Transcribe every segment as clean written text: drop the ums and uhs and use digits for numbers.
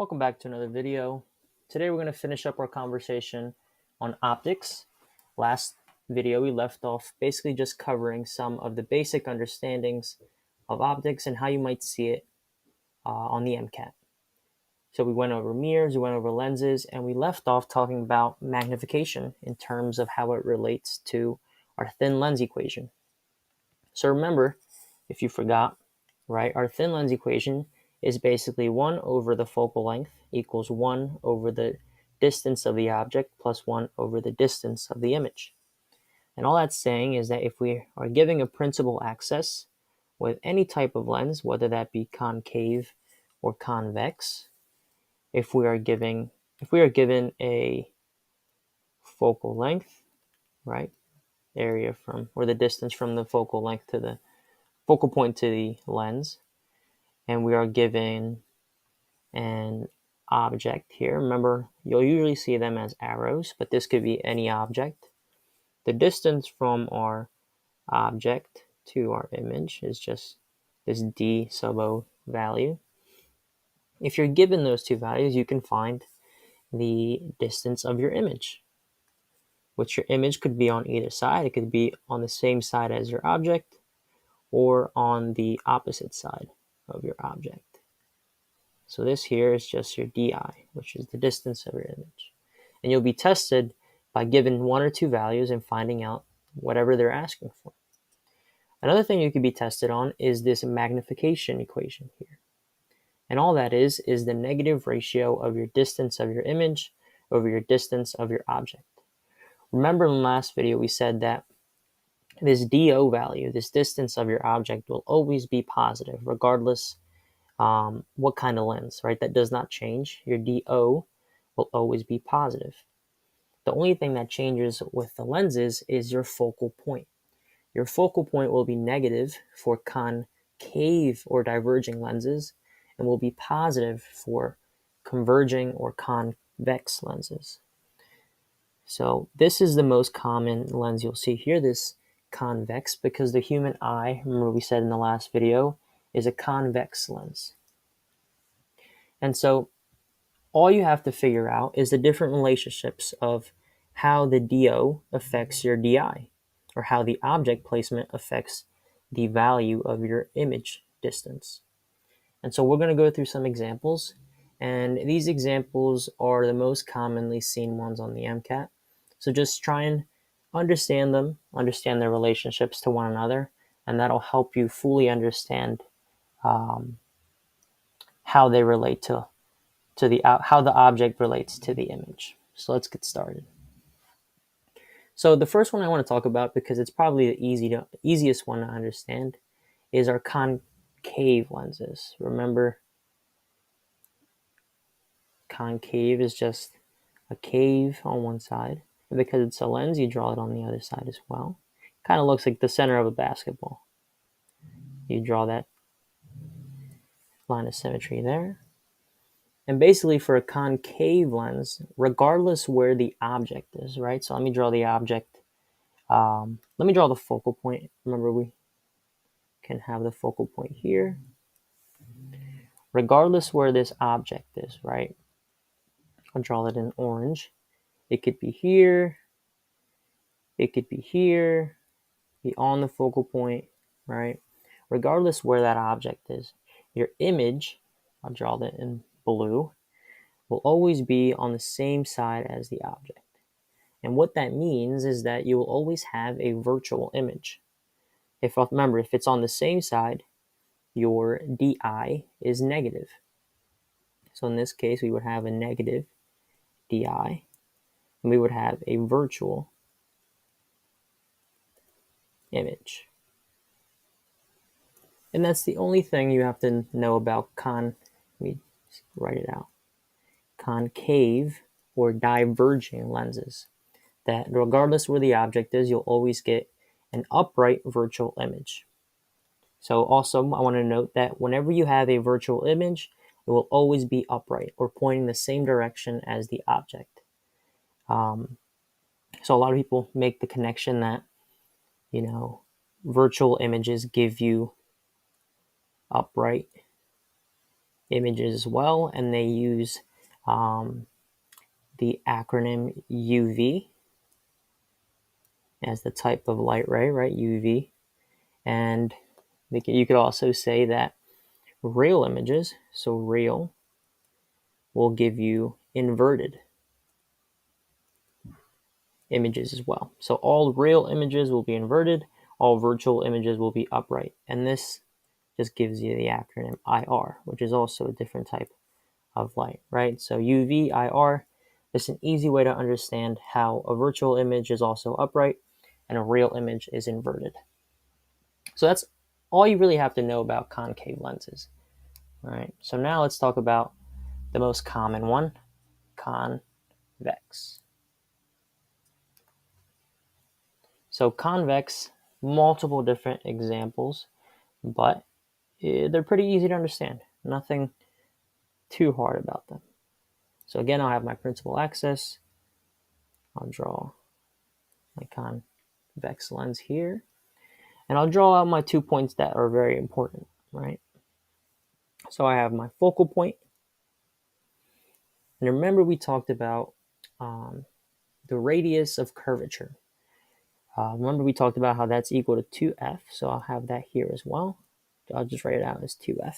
Welcome back to another video. Today we're going to finish up our conversation on optics. Last video we left off basically just covering some of the basic understandings of optics and how you might see it on the MCAT. So we went over mirrors, we went over lenses, and we left off talking about magnification in terms of how it relates to our thin lens equation. So remember, if you forgot, right, our thin lens equation is basically 1 over the focal length equals 1 over the distance of the object plus 1 over the distance of the image. And all that's saying is that if we are giving a principal axis with any type of lens, whether that be concave or convex, if we are given a focal length, right, area from, or the distance from the focal length to the focal point to the lens, and we are given an object here. Remember, you'll usually see them as arrows, but this could be any object. The distance from our object to our image is just this d sub o value. If you're given those two values, you can find the distance of your image, which your image could be on either side. It could be on the same side as your object or on the opposite side of your object. So this here is just your di, which is the distance of your image. And you'll be tested by giving one or two values and finding out whatever they're asking for. Another thing you could be tested on is this magnification equation here. And all that is the negative ratio of your distance of your image over your distance of your object. Remember in the last video we said that this DO value, this distance of your object, will always be positive regardless what kind of lens, right? That does not change. Your DO will always be positive. The only thing that changes with the lenses is your focal point. Your focal point will be negative for concave or diverging lenses and will be positive for converging or convex lenses. So this is the most common lens you'll see here, this convex, because the human eye, remember we said in the last video, is a convex lens. And so all you have to figure out is the different relationships of how the DO affects your DI, or how the object placement affects the value of your image distance. And so we're going to go through some examples, and these examples are the most commonly seen ones on the MCAT. So just try and understand them, understand their relationships to one another, and that'll help you fully understand how they relate to how the object relates to the image. So let's get started. So the first one I want to talk about, because it's probably the easiest one to understand, is our concave lenses. Remember, concave is just a cave on one side. And because it's a lens, you draw it on the other side as well. Kind of looks like the center of a basketball. You draw that line of symmetry there. And basically for a concave lens, regardless where the object is, right? So let me draw the object. Let me draw the focal point. Remember, we can have the focal point here. Regardless where this object is, right? I'll draw that in orange. It could be here. It could be here. Be on the focal point, right? Regardless where that object is, your image, I'll draw that in blue, will always be on the same side as the object. And what that means is that you will always have a virtual image. Remember, if it's on the same side, your DI is negative. So in this case, we would have a negative DI, and we would have a virtual image. And that's the only thing you have to know about let me write it out, concave or diverging lenses, that regardless where the object is, you'll always get an upright virtual image. So also, I want to note that whenever you have a virtual image, it will always be upright or pointing the same direction as the object. So a lot of people make the connection that, virtual images give you upright images as well, and they use the acronym UV as the type of light ray, right? UV. And you could also say that real images, so real, will give you inverted images as well. So all real images will be inverted, all virtual images will be upright. And this just gives you the acronym IR, which is also a different type of light, right? So UV, IR, this is an easy way to understand how a virtual image is also upright and a real image is inverted. So that's all you really have to know about concave lenses. All right, so now let's talk about the most common one, convex. So convex, multiple different examples, but they're pretty easy to understand. Nothing too hard about them. So again, I'll have my principal axis. I'll draw my convex lens here. And I'll draw out my 2 points that are very important, right? So I have my focal point. And remember we talked about the radius of curvature. Remember we talked about how that's equal to 2f, so I'll have that here as well. I'll just write it out as 2f.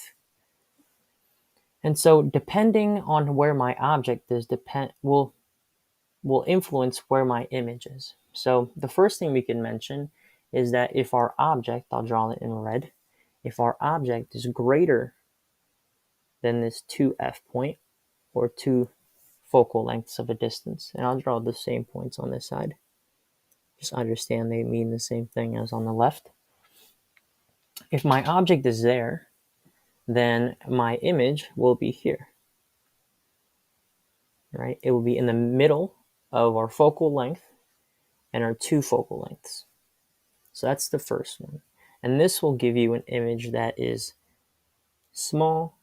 And so depending on where my object is, will influence where my image is. So the first thing we can mention is that if our object, I'll draw it in red, if our object is greater than this 2f point, or 2 focal lengths of a distance, and I'll draw the same points on this side. Just understand they mean the same thing as on the left. If my object is there, then my image will be here, right? It will be in the middle of our focal length and our 2 focal lengths. So that's the first one. And this will give you an image that is small.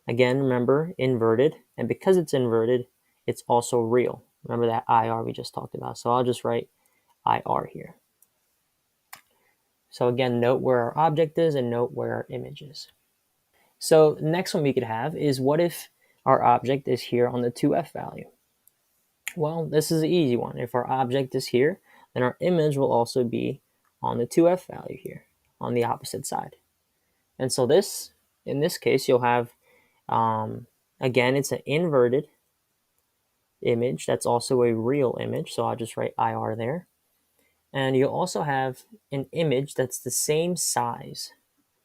Again, remember, inverted. And because it's inverted, it's also real. Remember that IR we just talked about. So I'll just write IR here. So again, note where our object is and note where our image is. So the next one we could have is, what if our object is here on the 2f value? Well, this is an easy one. If our object is here, then our image will also be on the 2f value here, on the opposite side. And so this, in this case, you'll have, again, it's an inverted image. That's also a real image. So I'll just write IR there. And you'll also have an image that's the same size.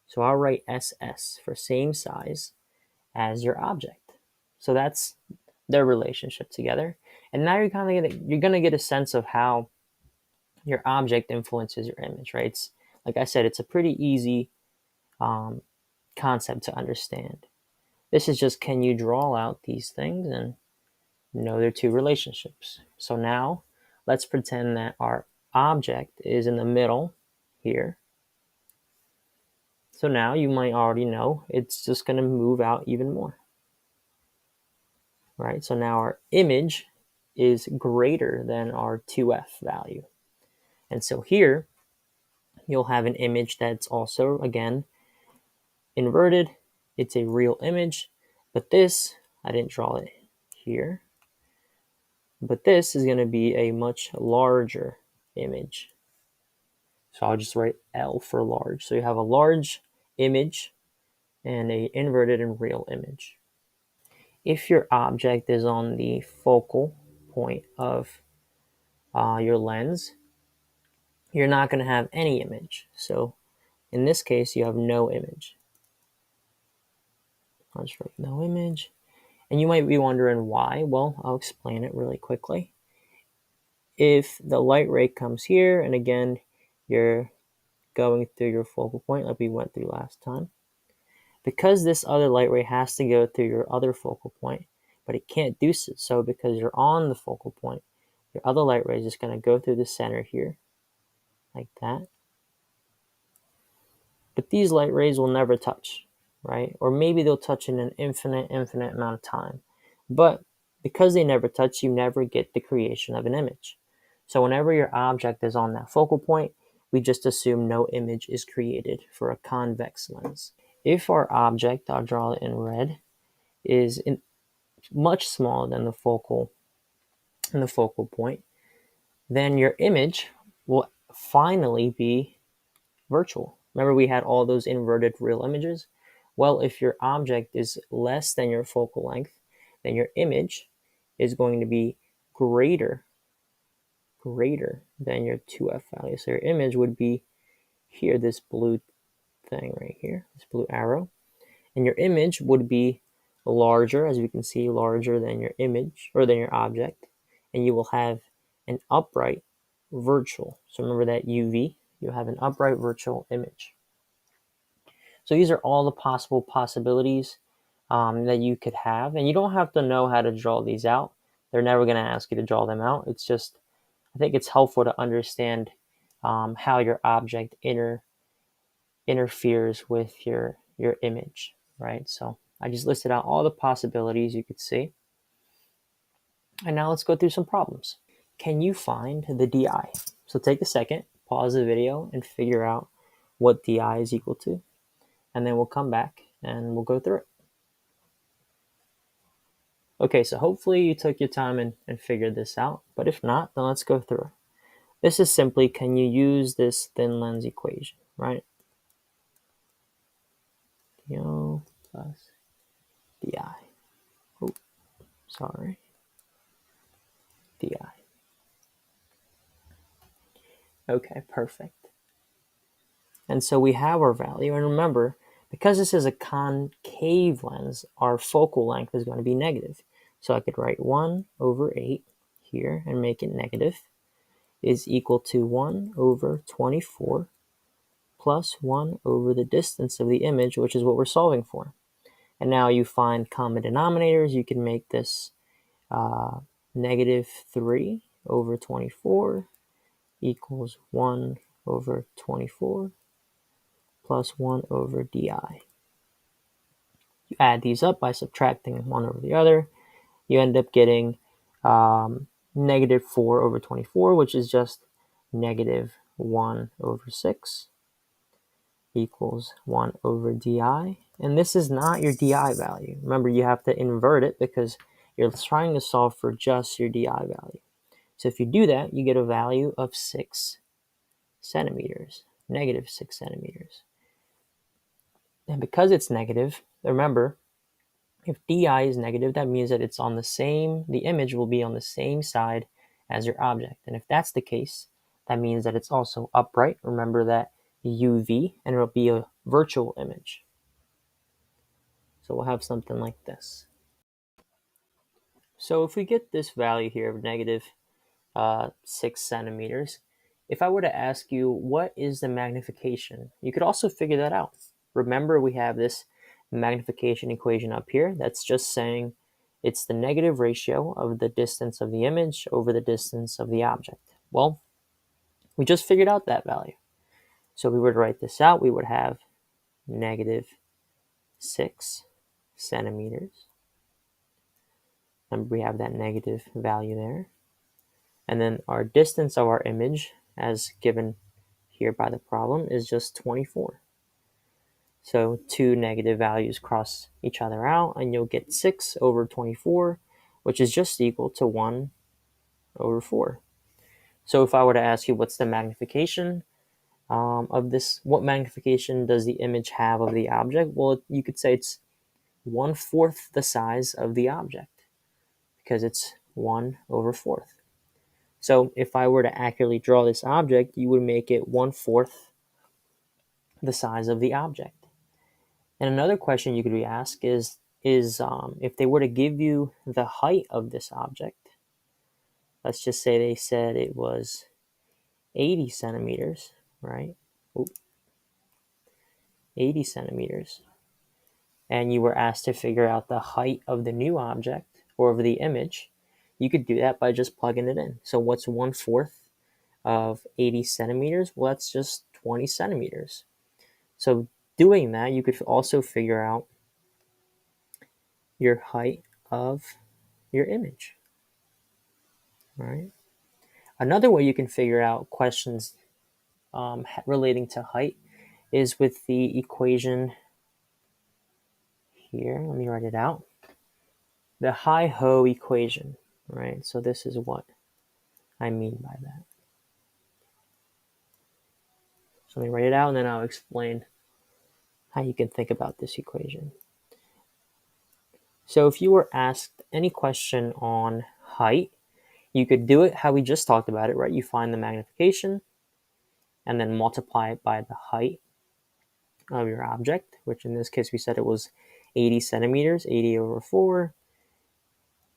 So I'll write SS for same size as your object. So that's their relationship together. And now you're gonna get a sense of how your object influences your image, right? It's, like I said, it's a pretty easy concept to understand. This is just, can you draw out these things and know their 2 relationships? So now let's pretend that our object is in the middle here. So now you might already know it's just going to move out even more, right? So now our image is greater than our 2f value. And so here you'll have an image that's also, again, inverted. It's a real image, but this, I didn't draw it here, but this is going to be a much larger image. So I'll just write L for large. So you have a large image and a inverted and real image. If your object is on the focal point of your lens, you're not going to have any image. So in this case, you have no image. I'll just write no image. And you might be wondering why. Well, I'll explain it really quickly. If the light ray comes here, and again, you're going through your focal point like we went through last time, because this other light ray has to go through your other focal point, but it can't do so because you're on the focal point, your other light ray is just going to go through the center here, like that. But these light rays will never touch, right? Or maybe they'll touch in an infinite amount of time. But because they never touch, you never get the creation of an image. So whenever your object is on that focal point, we just assume no image is created for a convex lens. if our object, I'll draw it in red, is much smaller than the focal point, then your image will finally be virtual. Remember we had all those inverted real images? Well, if your object is less than your focal length, then your image is going to be greater than your 2f value. So your image would be here, this blue thing right here, this blue arrow. And your image would be larger, as you can see, larger than your image or than your object. And you will have an upright virtual. So remember that UV, you have an upright virtual image. So these are all the possible possibilities that you could have. And you don't have to know how to draw these out. They're never going to ask you to draw them out. It's just, I think it's helpful to understand how your object interferes with your image, right? So I just listed out all the possibilities you could see. And now let's go through some problems. Can you find the DI? So take a second, pause the video, and figure out what DI is equal to. And then we'll come back and we'll go through it. Okay, so hopefully you took your time and figured this out. But if not, then let's go through it. This is simply, can you use this thin lens equation, right? DO plus DI. Oh, sorry. DI. Okay, perfect. And so we have our value. And remember, because this is a concave lens, our focal length is going to be negative. So I could write 1 over 8 here and make it negative is equal to 1 over 24 plus 1 over the distance of the image, which is what we're solving for. And now you find common denominators. You can make this negative 3 over 24 equals 1 over 24 plus 1 over di. You add these up by subtracting one over the other. You end up getting negative 4 over 24, which is just negative 1 over 6 equals 1 over di. And this is not your di value. Remember, you have to invert it because you're trying to solve for just your di value. So if you do that, you get a value of 6 centimeters, negative 6 centimeters. And because it's negative, remember, if di is negative, that means that it's on the image will be on the same side as your object. And if that's the case, that means that it's also upright. Remember that UV, and it'll be a virtual image. So we'll have something like this. So if we get this value here of negative 6 centimeters, if I were to ask you, what is the magnification? You could also figure that out. Remember, we have this magnification equation up here. That's just saying it's the negative ratio of the distance of the image over the distance of the object. Well, we just figured out that value. So if we were to write this out, we would have negative 6 centimeters. And we have that negative value there. And then our distance of our image, as given here by the problem, is just 24. So two negative values cross each other out, and you'll get 6 over 24, which is just equal to 1 over 4. So if I were to ask you what's the magnification of this, what magnification does the image have of the object? Well, you could say it's 1/4 the size of the object because it's 1 over 4. So if I were to accurately draw this object, you would make it 1/4 the size of the object. And another question you could be asked is if they were to give you the height of this object, let's just say they said it was 80 centimeters, right? 80 centimeters. And you were asked to figure out the height of the new object or of the image, you could do that by just plugging it in. So what's 1/4 of 80 centimeters? Well, that's just 20 centimeters. So doing that, you could also figure out your height of your image, right? Another way you can figure out questions relating to height is with the equation here, let me write it out. The Hi-Ho equation, right? So this is what I mean by that. So let me write it out and then I'll explain how you can think about this equation. So if you were asked any question on height, you could do it how we just talked about it, right? You find the magnification and then multiply it by the height of your object, which in this case we said it was 80 centimeters. 80 over 4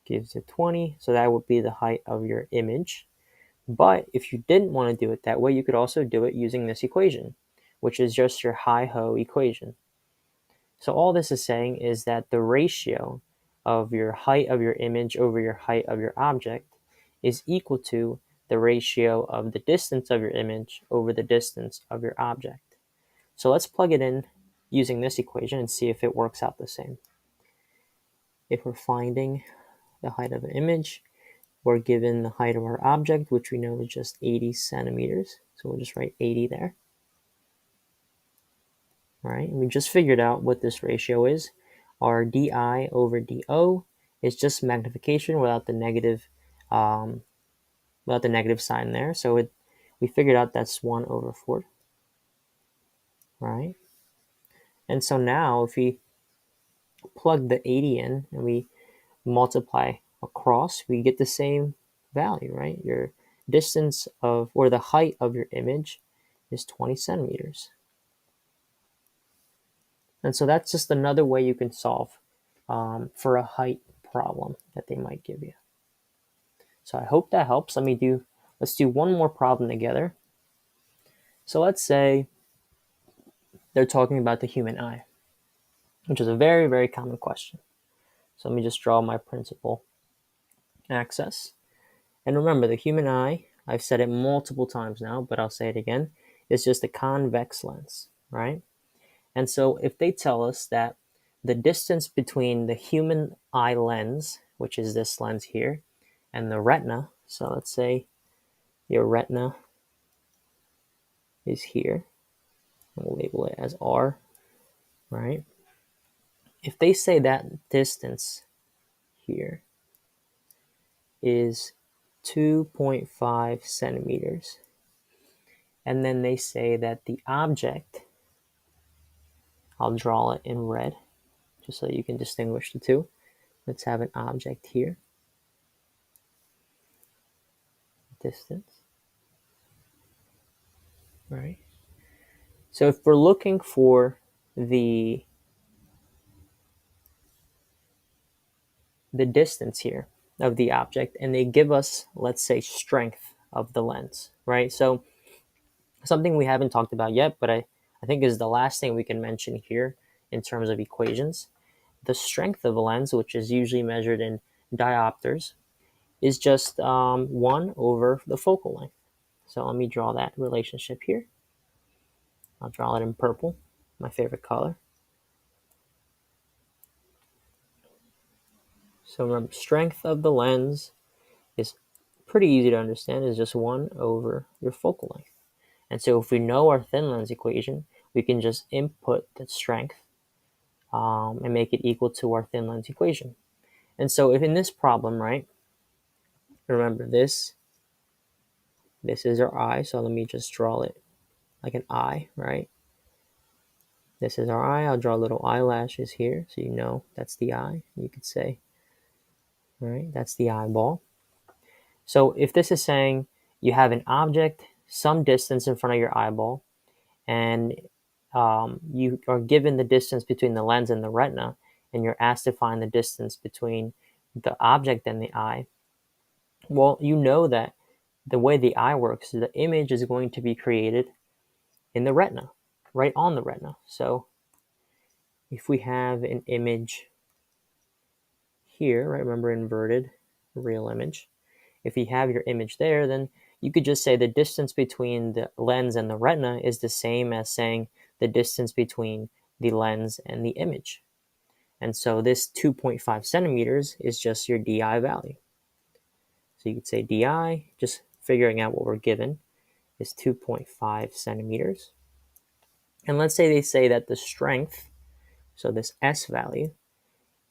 gives you 20. So that would be the height of your image. But if you didn't want to do it that way, you could also do it using this equation, which is just your Hi-Ho equation. So all this is saying is that the ratio of your height of your image over your height of your object is equal to the ratio of the distance of your image over the distance of your object. So let's plug it in using this equation and see if it works out the same. If we're finding the height of an image, we're given the height of our object, which we know is just 80 centimeters. So we'll just write 80 there. All right, and we just figured out what this ratio is. Our di over do is just magnification without the negative sign there. So we figured out that's 1 over 4. Right? And so now if we plug the 80 in and we multiply across, we get the same value, right? Your distance of, or the height of your image is 20 centimeters. And so that's just another way you can solve for a height problem that they might give you. So I hope that helps. Let's do one more problem together. So let's say they're talking about the human eye, which is a very, very common question. So let me just draw my principal axis. And remember, the human eye, I've said it multiple times now, but I'll say it again, is just a convex lens, right? And so if they tell us that the distance between the human eye lens, which is this lens here, and the retina, so let's say your retina is here, we'll label it as R, right? If they say that distance here is 2.5 centimeters, and then they say that the object, I'll draw it in red, just so you can distinguish the two. Let's have an object here, distance, right? So if we're looking for the distance here of the object, and they give us, let's say, strength of the lens, right? So something we haven't talked about yet, but I think is the last thing we can mention here in terms of equations. The strength of a lens, which is usually measured in diopters, is just 1 over the focal length. So let me draw that relationship here. I'll draw it in purple, my favorite color. So remember, strength of the lens is pretty easy to understand, is just 1 over your focal length. And so if we know our thin lens equation, we can just input the strength and make it equal to our thin lens equation. And so if in this problem, right, remember this is our eye. So let me just draw it like an eye, right? This is our eye. I'll draw little eyelashes here so you know that's the eye. You could say, right, that's the eyeball. So if this is saying you have an object some distance in front of your eyeball, and you are given the distance between the lens and the retina, and you're asked to find the distance between the object and the eye, well, you know that the way the eye works, the image is going to be created in the retina, right on the retina. So if we have an image here, right, remember inverted, real image. If you have your image there, then you could just say the distance between the lens and the retina is the same as saying the distance between the lens and the image. And so this 2.5 centimeters is just your DI value. So you could say DI, just figuring out what we're given, is 2.5 centimeters. And let's say they say that the strength, so this S value,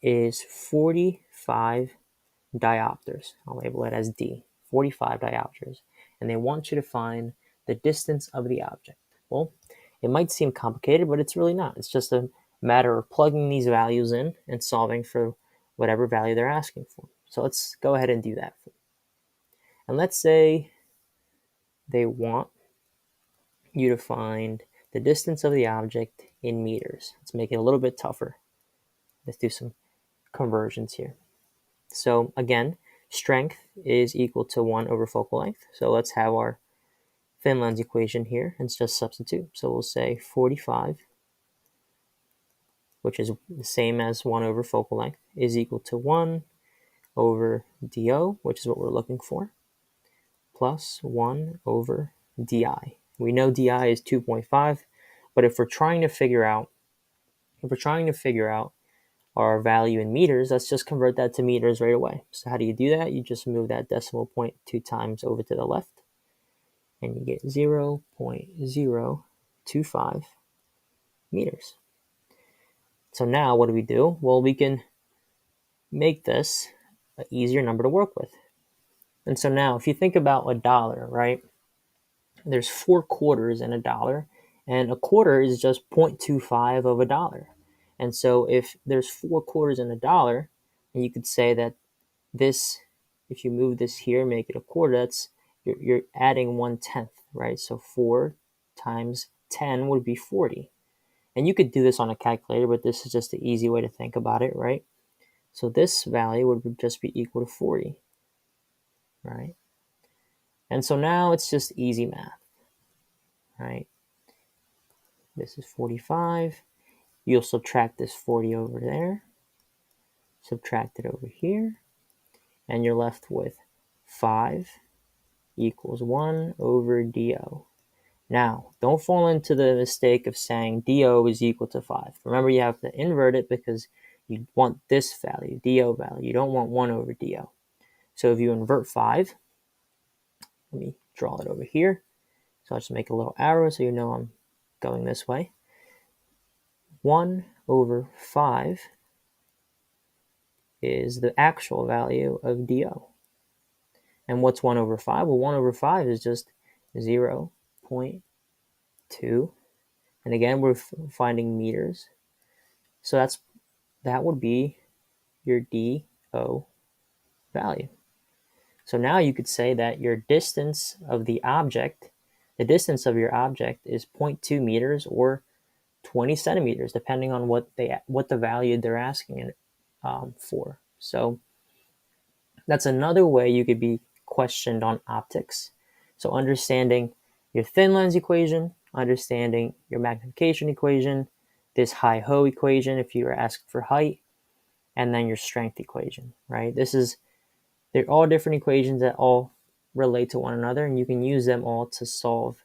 is 45 diopters. I'll label it as D, 45 diopters. And they want you to find the distance of the object. Well, it might seem complicated, but it's really not. It's just a matter of plugging these values in and solving for whatever value they're asking for. So let's go ahead and do that. And let's say they want you to find the distance of the object in meters. Let's make it a little bit tougher. Let's do some conversions here. So again, strength is equal to 1 over focal length. So let's have our thin lens equation here and just substitute. So we'll say 45, which is the same as 1 over focal length, is equal to 1 over DO, which is what we're looking for, plus 1 over DI. We know DI is 2.5, but if we're trying to figure out our value in meters, let's just convert that to meters right away. So how do you do that? You just move that decimal point 2 times over to the left, and you get 0.025 meters. So now what do we do? Well, we can make this an easier number to work with. And so now if you think about $1, right? There's 4 quarters in $1, and a quarter is just 0.25 of $1. And so if there's 4 quarters in $1, and you could say that this, if you move this here, make it a quarter, that's you're adding 1/10, right? So 4 times 10 would be 40. And you could do this on a calculator, but this is just the easy way to think about it, right? So this value would just be equal to 40, right? And so now it's just easy math, right? This is 45. You'll subtract this 40 over there, subtract it over here, and you're left with 5 equals 1 over DO. Now, don't fall into the mistake of saying DO is equal to 5. Remember, you have to invert it because you want this value, DO value. You don't want 1 over DO. So if you invert 5, let me draw it over here. So I'll just make a little arrow so you know I'm going this way. 1 over 5 is the actual value of DO. And what's 1 over 5? Well, 1 over 5 is just 0.2. And again, we're finding meters. So that would be your DO value. So now you could say that your distance of the object, the distance of your object is 0.2 meters or 20 centimeters, depending on what the value they're asking it for. So that's another way you could be questioned on optics. So understanding your thin lens equation, understanding your magnification equation, this hi-ho equation if you were asked for height, and then your strength equation, right? They're all different equations that all relate to one another, and you can use them all to solve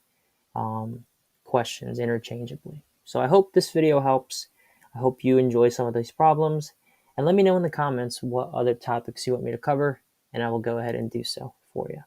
questions interchangeably. So I hope this video helps. I hope you enjoy some of these problems, and let me know in the comments what other topics you want me to cover, and I will go ahead and do so for you.